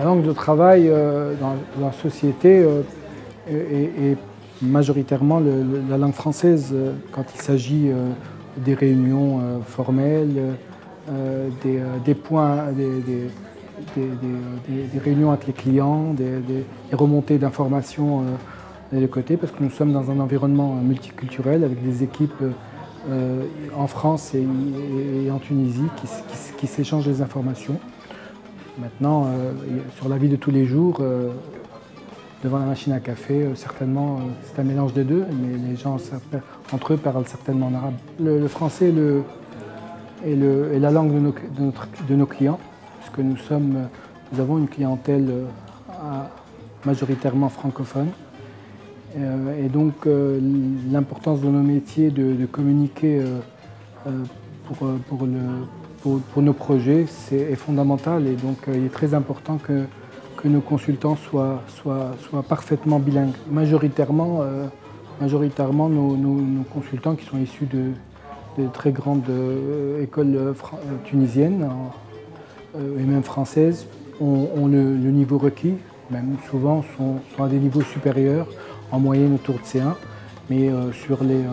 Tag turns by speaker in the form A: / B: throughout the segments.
A: La langue de travail dans la société est majoritairement la langue française quand il s'agit des réunions formelles, des réunions avec les clients, des remontées d'informations des deux côtés, parce que nous sommes dans un environnement multiculturel avec des équipes en France et en Tunisie qui s'échangent des informations. Maintenant, sur la vie de tous les jours, devant la machine à café, certainement, c'est un mélange des deux, mais les gens entre eux parlent certainement en arabe. Le français est la langue de nos clients, puisque nous avons une clientèle majoritairement francophone. Et donc, l'importance de nos métiers de communiquer pour nos projets est fondamentale. Et donc, il est très important que nos consultants soient parfaitement bilingues. Majoritairement, nos consultants qui sont issus de très grandes écoles tunisiennes et même françaises ont le niveau requis, même souvent sont à des niveaux supérieurs, en moyenne autour de C1. Mais sur les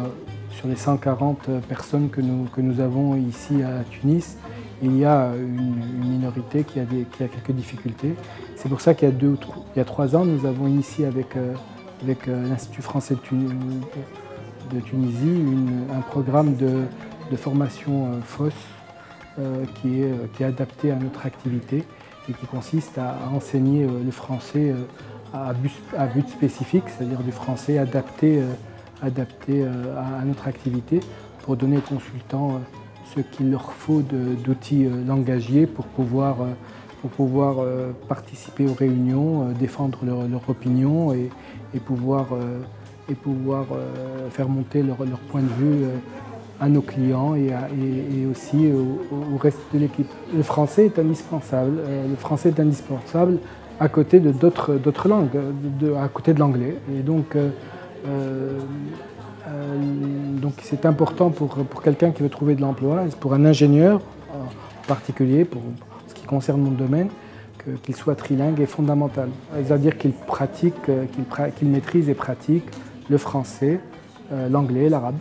A: 140 personnes que nous avons ici à Tunis, il y a une minorité qui a quelques difficultés. C'est pour ça qu'il y a 3 ans, nous avons initié avec l'Institut français de Tunisie un programme de formation FOSS qui est adapté à notre activité et qui consiste à enseigner le français à but spécifique, c'est-à-dire du français adapté à notre activité pour donner aux consultants ce qu'il leur faut d'outils langagiers pour pouvoir participer aux réunions, défendre leur opinion et pouvoir faire monter leur point de vue à nos clients et aussi au reste de l'équipe. Le français est indispensable. Le français est indispensable à côté de d'autres langues, à côté de l'anglais. Et donc c'est important pour quelqu'un qui veut trouver de l'emploi, pour un ingénieur en particulier, pour ce qui concerne mon domaine, qu'il soit trilingue est fondamental. C'est-à-dire qu'il maîtrise et pratique le français, l'anglais et l'arabe.